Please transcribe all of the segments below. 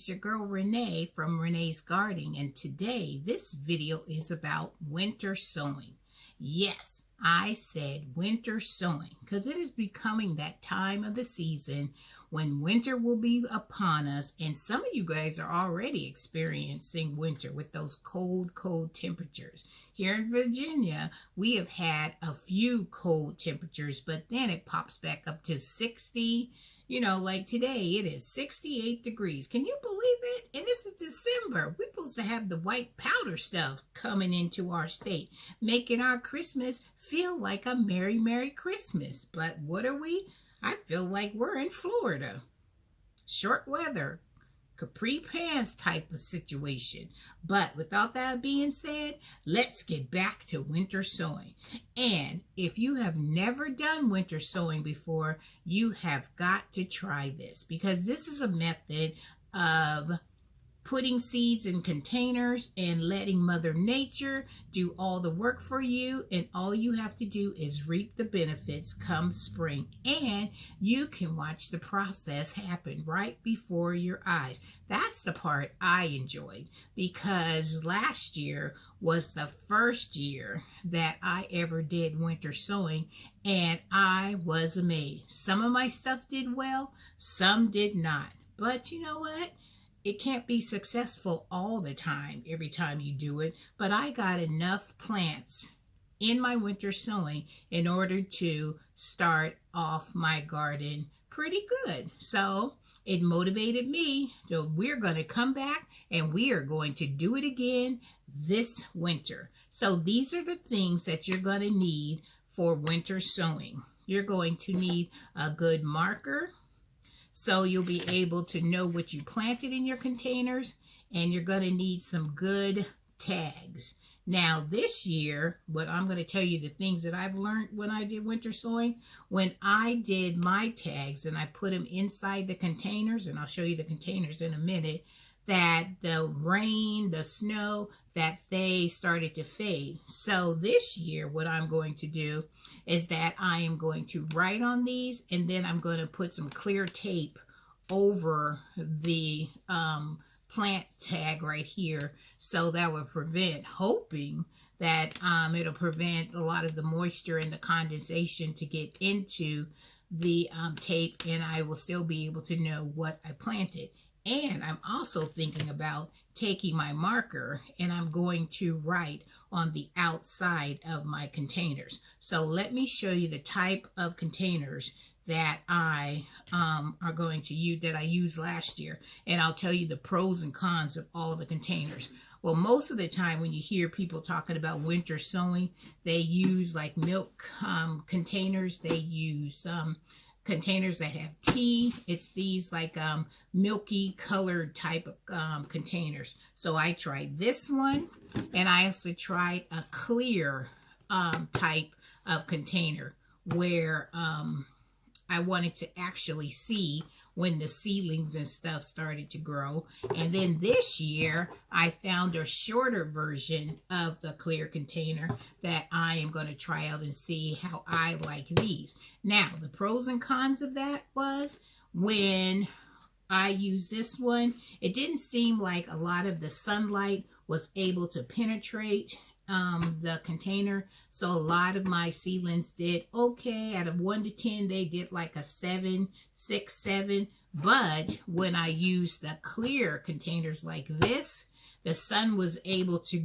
it's your girl Renee from Renee's Gardening, and today this video is about winter sowing. Yes, I said winter sowing because it is becoming that time of the season when winter will be upon us, and some of you guys are already experiencing winter with those cold temperatures. Here in Virginia, we have had a few cold temperatures, but then it pops back up to 60. You know, like today, it is 68 degrees. Can you believe it? And this is December. We're supposed to have the white powder stuff coming into our state, making our Christmas feel like a merry, merry Christmas. But what are we? I feel like we're in Florida. Short weather, capri pants type of situation. But without that being said, let's get back to winter sowing. And if you have never done winter sowing before, you have got to try this, because this is a method of putting seeds in containers and letting Mother Nature do all the work for you, and all you have to do is reap the benefits come spring, and you can watch the process happen right before your eyes. That's the part I enjoyed, because last year was the first year that I ever did winter sowing, and I was amazed. Some of my stuff did well, some did not, but you know what? It can't be successful all the time, every time you do it, but I got enough plants in my winter sowing in order to start off my garden pretty good. So it motivated me. So we're going to come back and we are going to do it again this winter. So these are the things that you're going to need for winter sowing. You're going to need a good marker, so you'll be able to know what you planted in your containers, and you're going to need some good tags. Now this year, what I'm going to tell you, the things that I've learned when I did winter sowing, when I did my tags and I put them inside the containers, and I'll show you the containers in a minute, that the rain, the snow, that they started to fade. So this year, what I'm going to do is that I am going to write on these, and then I'm going to put some clear tape over the plant tag right here, so that will prevent, hoping that it'll prevent a lot of the moisture and the condensation to get into the tape, and I will still be able to know what I planted. And I'm also thinking about taking my marker, and I'm going to write on the outside of my containers. So let me show you the type of containers that I are going to use, that I used last year, and I'll tell you the pros and cons of all the containers. Well, most of the time when you hear people talking about winter sowing, they use like milk containers. They use containers that have tea. It's these like milky colored type of containers. So I tried this one, and I also tried a clear type of container where I wanted to actually see when the seedlings and stuff started to grow. And then this year, I found a shorter version of the clear container that I am going to try out and see how I like these. Now, the pros and cons of that was, when I used this one, it didn't seem like a lot of the sunlight was able to penetrate the container. So a lot of my seedlings did okay. Out of 1 to 10, they did like a 7, 6, 7. But when I used the clear containers like this, the sun was able to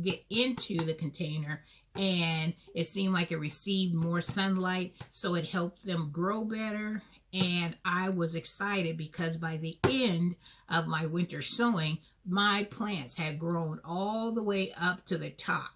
get into the container, and it seemed like it received more sunlight, so it helped them grow better. And I was excited because by the end of my winter sowing, my plants had grown all the way up to the top.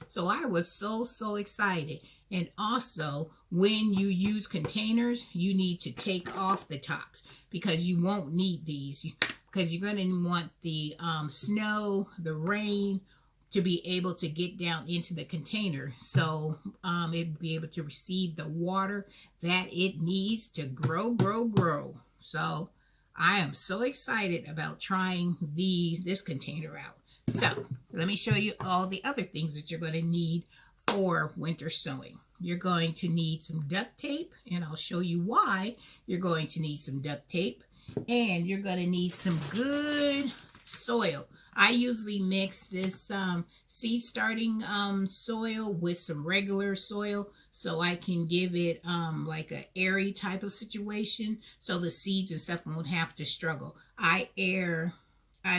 So I was so excited. And also, when you use containers, you need to take off the tops, because you won't need these, because you're going to want the snow, the rain, to be able to get down into the container, so it'd be able to receive the water that it needs to grow. So I am so excited about trying this container out. So let me show you all the other things that you're going to need for winter sowing. You're going to need some duct tape, and I'll show you why you're going to need some duct tape. And you're going to need some good soil. I usually mix this seed starting soil with some regular soil so I can give it like a airy type of situation so the seeds and stuff won't have to struggle.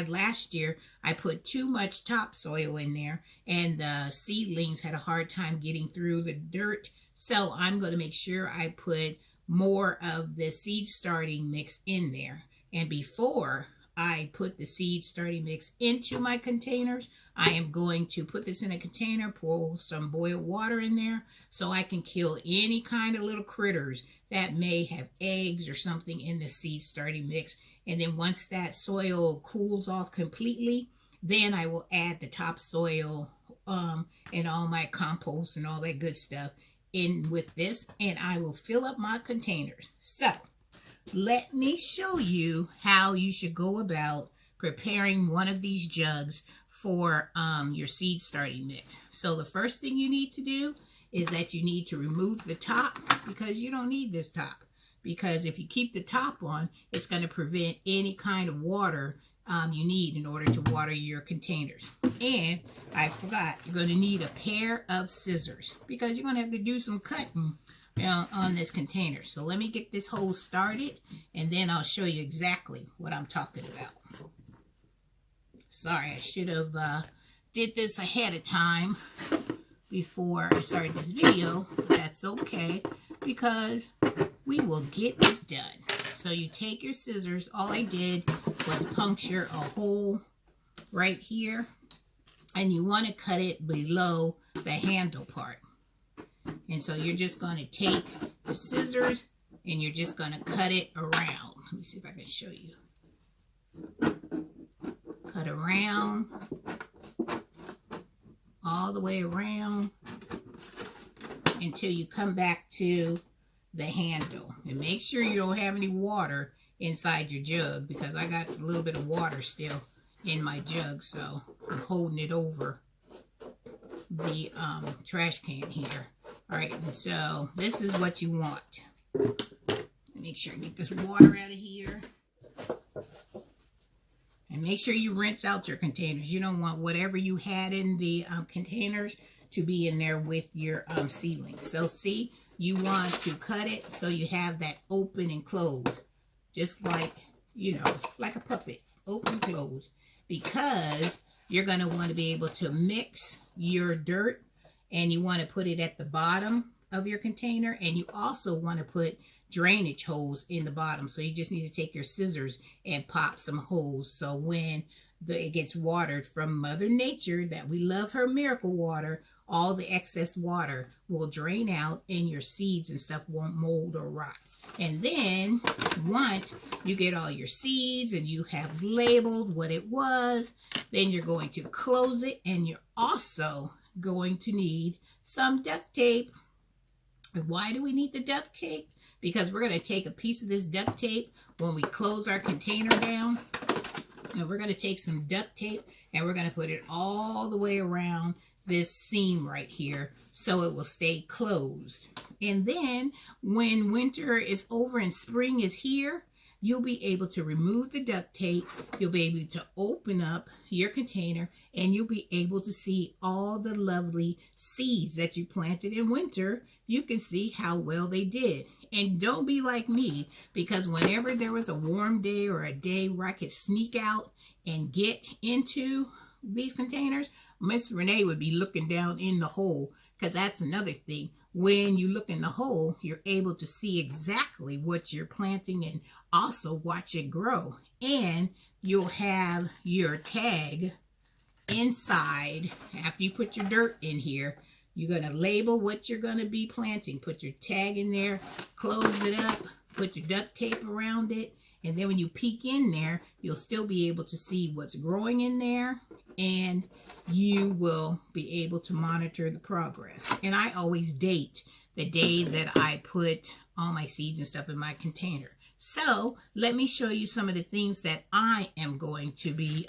Last year I put too much topsoil in there and the seedlings had a hard time getting through the dirt. So I'm going to make sure I put more of the seed starting mix in there. And before I put the seed starting mix into my containers, I am going to put this in a container, pour some boiled water in there so I can kill any kind of little critters that may have eggs or something in the seed starting mix. And then once that soil cools off completely, then I will add the topsoil and all my compost and all that good stuff in with this, and I will fill up my containers. So let me show you how you should go about preparing one of these jugs for your seed starting mix. So the first thing you need to do is that you need to remove the top, because you don't need this top. Because if you keep the top on, it's going to prevent any kind of water you need in order to water your containers. And I forgot, you're going to need a pair of scissors because you're going to have to do some cutting on this container. So let me get this hole started and then I'll show you exactly what I'm talking about. Sorry, I should have did this ahead of time before I started this video, but that's okay because we will get it done. So you take your scissors. All I did was puncture a hole right here, and you want to cut it below the handle part. And so you're just going to take the scissors and you're just going to cut it around. Let me see if I can show you. Cut around, all the way around until you come back to the handle. And make sure you don't have any water inside your jug, because I got a little bit of water still in my jug, so I'm holding it over the trash can here. All right, and so this is what you want. Make sure you get this water out of here. And make sure you rinse out your containers. You don't want whatever you had in the containers to be in there with your seedlings. So see, you want to cut it so you have that open and closed. Just like, you know, like a puppet. Open, close. Because you're going to want to be able to mix your dirt, and you want to put it at the bottom of your container, and you also want to put drainage holes in the bottom. So you just need to take your scissors and pop some holes so when it gets watered from Mother Nature, that we love her miracle water, all the excess water will drain out and your seeds and stuff won't mold or rot. And then once you get all your seeds and you have labeled what it was, then you're going to close it, and you're also going to need some duct tape. And why do we need the duct tape? Because we're going to take a piece of this duct tape when we close our container down. And we're going to take some duct tape and we're going to put it all the way around this seam right here so it will stay closed. And then when winter is over and spring is here, you'll be able to remove the duct tape. You'll be able to open up your container and you'll be able to see all the lovely seeds that you planted in winter. You can see how well they did. And don't be like me, because whenever there was a warm day or a day where I could sneak out and get into these containers, Miss Renee would be looking down in the hole, because that's another thing. When you look in the hole, you're able to see exactly what you're planting and also watch it grow. And you'll have your tag inside after you put your dirt in here. You're going to label what you're going to be planting. Put your tag in there, close it up, put your duct tape around it, and then when you peek in there, you'll still be able to see what's growing in there, and you will be able to monitor the progress. And I always date the day that I put all my seeds and stuff in my container. So let me show you some of the things that I am going to be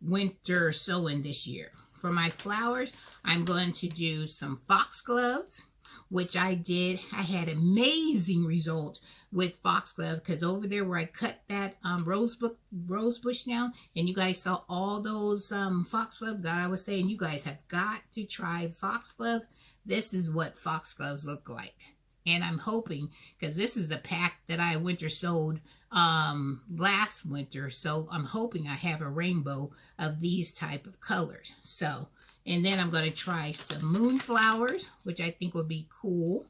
winter sowing this year. For my flowers, I'm going to do some foxgloves. which I did. I had amazing results with foxglove, because over there where I cut that rose bush down, and you guys saw all those foxglove that I was saying, you guys have got to try foxglove. This is what foxgloves look like. And I'm hoping, because this is the pack that I winter sowed last winter, so I'm hoping I have a rainbow of these type of colors. So, and then I'm going to try some moonflowers, which I think would be cool.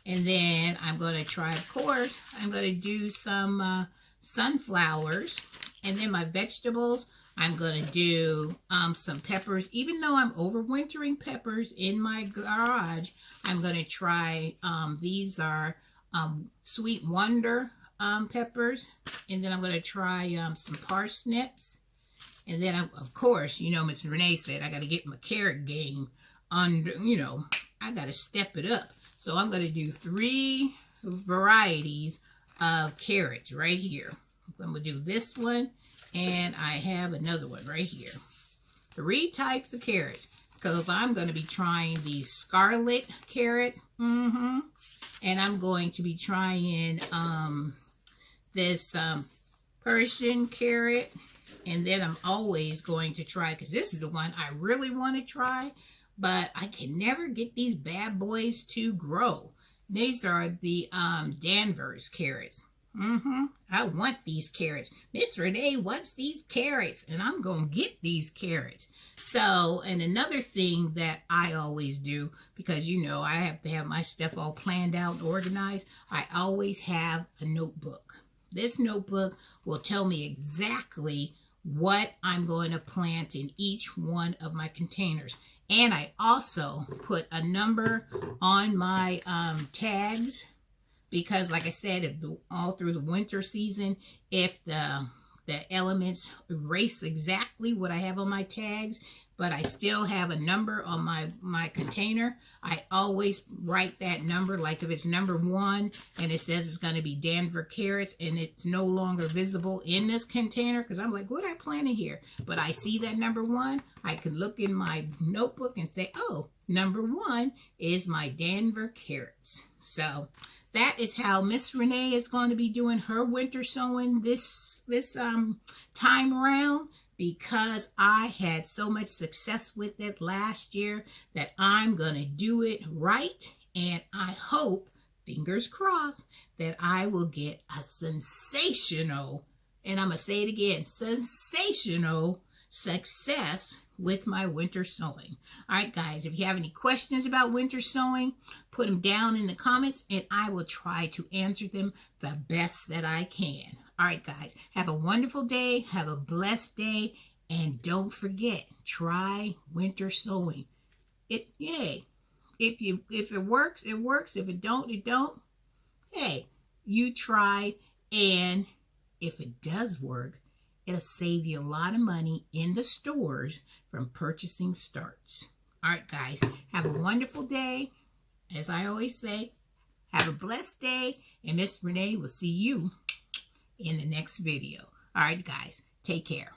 And then I'm going to try, of course, I'm going to do some sunflowers. And then my vegetables, I'm going to do some peppers. Even though I'm overwintering peppers in my garage, I'm going to try, these are Sweet Wonder peppers. And then I'm going to try some parsnips. And then, of course, you know, Miss Renee said I got to get my carrot game under, you know, I got to step it up. So I'm going to do 3 varieties of carrots right here. I'm going to do this one, and I have another one right here. 3 types of carrots, because I'm going to be trying these scarlet carrots. And I'm going to be trying this Persian carrot. And then I'm always going to try, because this is the one I really want to try, but I can never get these bad boys to grow. These are the Danvers carrots. I want these carrots. Miss Renee wants these carrots, and I'm going to get these carrots. So, and another thing that I always do, because, you know, I have to have my stuff all planned out and organized, I always have a notebook. This notebook will tell me exactly what I'm going to plant in each one of my containers. And I also put a number on my tags, because like I said, if all through the winter season, if the elements erase exactly what I have on my tags, but I still have a number on my container, I always write that number. Like if it's number 1 and it says it's going to be Danver carrots and it's no longer visible in this container, because I'm like, what I planted here? But I see that number 1, I can look in my notebook and say, oh, number 1 is my Danver carrots. So that is how Miss Renee is going to be doing her winter sowing this time around, because I had so much success with it last year that I'm going to do it right. And I hope, fingers crossed, that I will get a sensational, and I'm going to say it again, sensational success with my winter sowing. All right, guys, if you have any questions about winter sowing, put them down in the comments, and I will try to answer them the best that I can. All right, guys, have a wonderful day. Have a blessed day. And don't forget, try winter sowing. Yay. If it works, it works. If it don't, it don't. Hey, you tried. And if it does work, it'll save you a lot of money in the stores from purchasing starts. All right, guys, have a wonderful day. As I always say, have a blessed day. And Miss Renee will see you in the next video. All right, guys, take care.